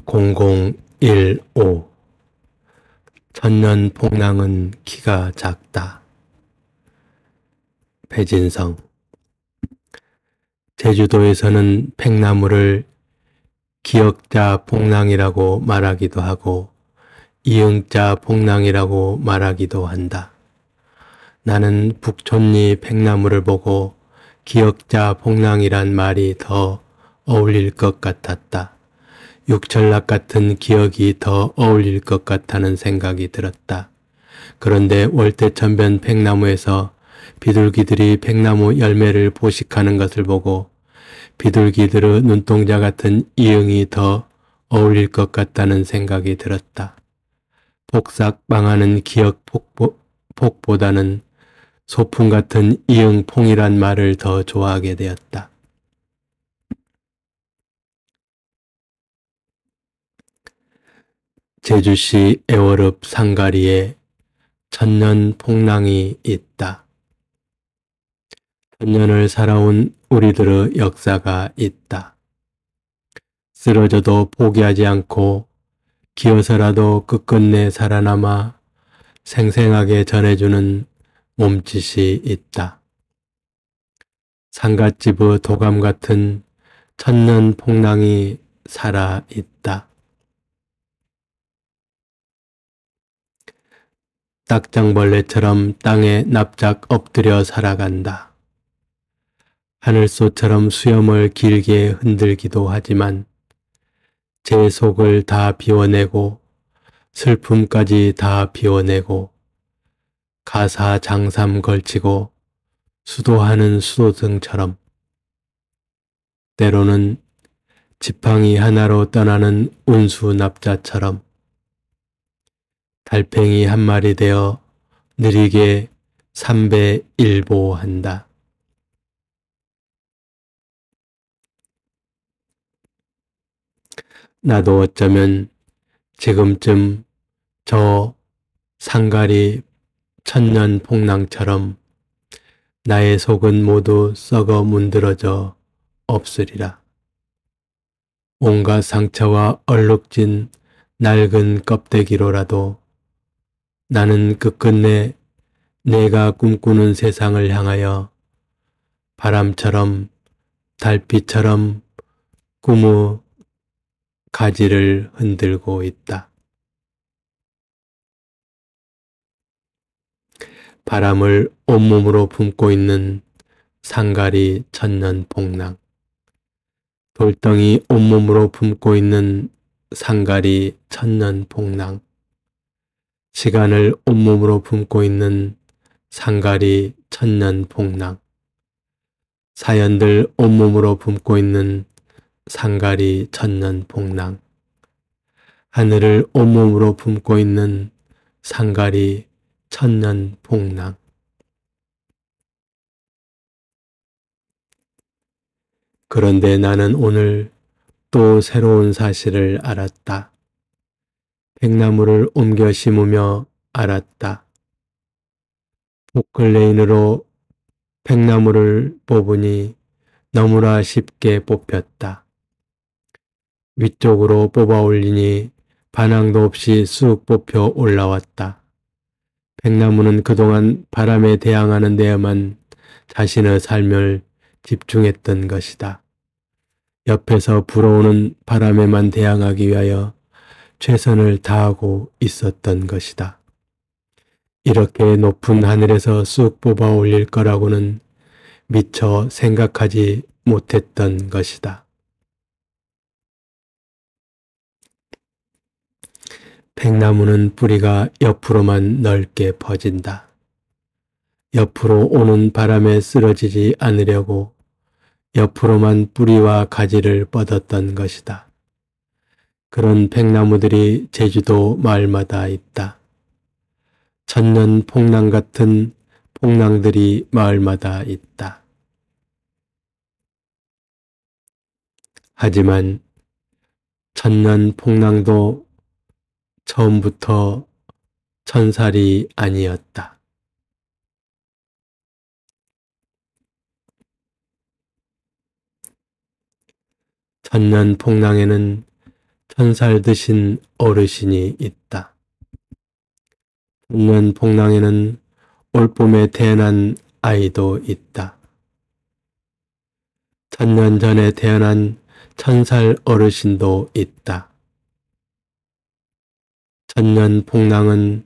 0015 천년 폭랑은 키가 작다. 배진성. 제주도에서는 팽나무를 기역자 폭랑이라고 말하기도 하고 이응자 폭랑이라고 말하기도 한다. 나는 북촌리 팽나무를 보고 기역자 폭랑이란 말이 더 어울릴 것 같았다. 육철락 같은 기억이 더 어울릴 것 같다는 생각이 들었다. 그런데 월대천변 팽나무에서 비둘기들이 팽나무 열매를 포식하는 것을 보고 비둘기들의 눈동자 같은 이응이 더 어울릴 것 같다는 생각이 들었다. 폭삭망하는 기억 폭보다는 소풍 같은 이응퐁이란 말을 더 좋아하게 되었다. 제주시 애월읍 상가리에 천년 폭랑이 있다. 천년을 살아온 우리들의 역사가 있다. 쓰러져도 포기하지 않고 기어서라도 끝끝내 살아남아 생생하게 전해주는 몸짓이 있다. 상갓집의 도감 같은 천년 폭랑이 살아있다. 딱정벌레처럼 땅에 납작 엎드려 살아간다. 하늘소처럼 수염을 길게 흔들기도 하지만 제 속을 다 비워내고 슬픔까지 다 비워내고 가사장삼 걸치고 수도하는 수도승처럼 때로는 지팡이 하나로 떠나는 운수납자처럼 달팽이 한 마리 되어 느리게 삼배일보한다. 나도 어쩌면 지금쯤 저 상가리 천년 폭랑처럼 나의 속은 모두 썩어 문드러져 없으리라. 온갖 상처와 얼룩진 낡은 껍데기로라도 나는 끝끝내 내가 꿈꾸는 세상을 향하여 바람처럼 달빛처럼 꿈의 가지를 흔들고 있다. 바람을 온몸으로 품고 있는 상가리 천년 폭랑. 돌덩이 온몸으로 품고 있는 상가리 천년 폭랑. 시간을 온몸으로 품고 있는 상가리 천년 폭랑. 사연들 온몸으로 품고 있는 상가리 천년 폭랑. 하늘을 온몸으로 품고 있는 상가리 천년 폭랑. 그런데 나는 오늘 또 새로운 사실을 알았다. 팽나무를 옮겨 심으며 알았다. 포클레인으로 팽나무를 뽑으니 너무나 쉽게 뽑혔다. 위쪽으로 뽑아 올리니 반항도 없이 쑥 뽑혀 올라왔다. 팽나무는 그동안 바람에 대항하는 데에만 자신의 삶을 집중했던 것이다. 옆에서 불어오는 바람에만 대항하기 위하여 최선을 다하고 있었던 것이다. 이렇게 높은 하늘에서 쑥 뽑아 올릴 거라고는 미처 생각하지 못했던 것이다. 팽나무는 뿌리가 옆으로만 넓게 퍼진다. 옆으로 오는 바람에 쓰러지지 않으려고 옆으로만 뿌리와 가지를 뻗었던 것이다. 그런 팽나무들이 제주도 마을마다 있다. 천년 폭랑 같은 폭랑들이 마을마다 있다. 하지만 천년 폭랑도 처음부터 천살이 아니었다. 천년 폭랑에는 1000살 드신 어르신이 있다. 천년 풍랑에는 올봄에 태어난 아이도 있다. 1000년 전에 태어난 1000살 어르신도 있다. 천년 풍랑은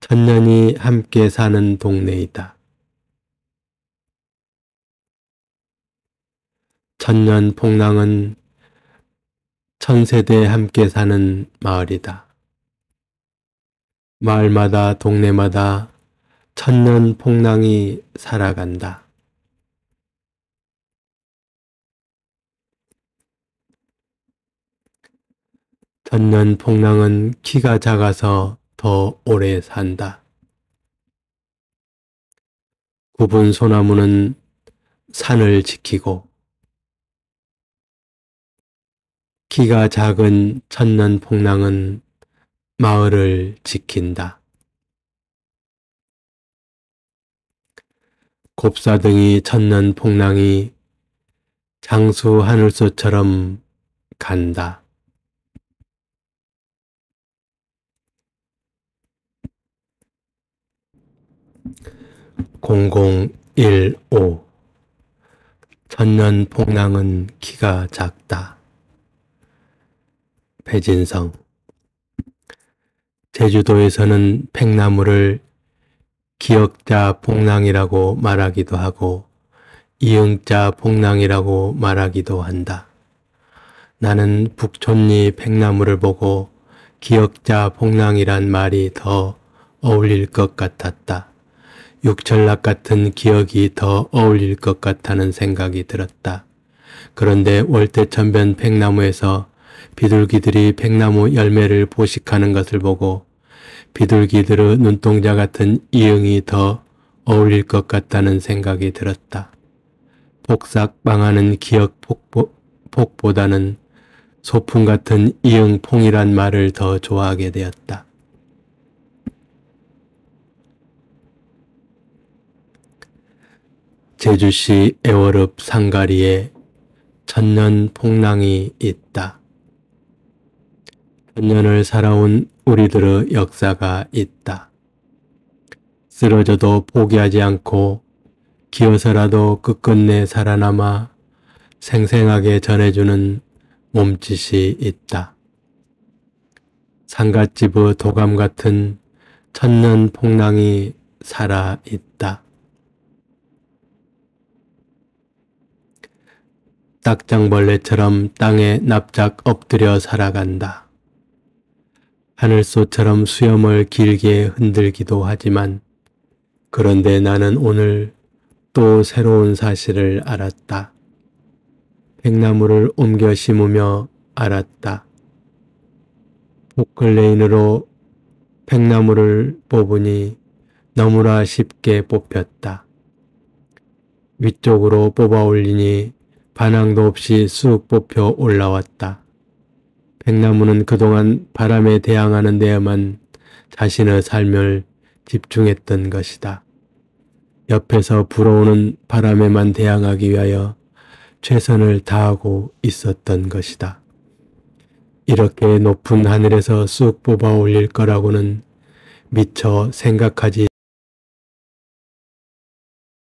천년이 함께 사는 동네이다. 천년 풍랑은 1000세대 함께 사는 마을이다. 마을마다 동네마다 천년 풍랑이 살아간다. 천년 풍랑은 키가 작아서 더 오래 산다. 굽은 소나무는 산을 지키고 키가 작은 천년 풍랑은 마을을 지킨다. 곱사등이 천년 풍랑이 장수 하늘소처럼 간다. (0015) 천년 풍랑은 키가 작다. 배진성. 제주도에서는 팽나무를 기역자 풍랑이라고 말하기도 하고 이응자 풍랑이라고 말하기도 한다. 나는 북촌리 팽나무를 보고 기역자 풍랑이란 말이 더 어울릴 것 같았다. 육철락 같은 기억이 더 어울릴 것 같다는 생각이 들었다. 그런데 월대천변 팽나무에서 비둘기들이 팽나무 열매를 포식하는 것을 보고 비둘기들의 눈동자 같은 이응이 더 어울릴 것 같다는 생각이 들었다. 폭삭망하는 기억 폭보다는 소풍 같은 이응풍이란 말을 더 좋아하게 되었다. 제주시 애월읍 상가리에 천년 풍랑이 있다. 천년을 살아온 우리들의 역사가 있다. 쓰러져도 포기하지 않고 기어서라도 끝끝내 살아남아 생생하게 전해주는 몸짓이 있다. 상갓집의 도감 같은 천년 풍랑이 살아있다. 딱장벌레처럼 땅에 납작 엎드려 살아간다. 하늘소처럼 수염을 길게 흔들기도 하지만 그런데 나는 오늘 또 새로운 사실을 알았다. 팽나무를 옮겨 심으며 알았다. 포클레인으로 팽나무를 뽑으니 너무나 쉽게 뽑혔다. 위쪽으로 뽑아 올리니 반항도 없이 쑥 뽑혀 올라왔다. 팽나무는 그동안 바람에 대항하는 데에만 자신의 삶을 집중했던 것이다. 옆에서 불어오는 바람에만 대항하기 위하여 최선을 다하고 있었던 것이다. 이렇게 높은 하늘에서 쑥 뽑아 올릴 거라고는 미처 생각하지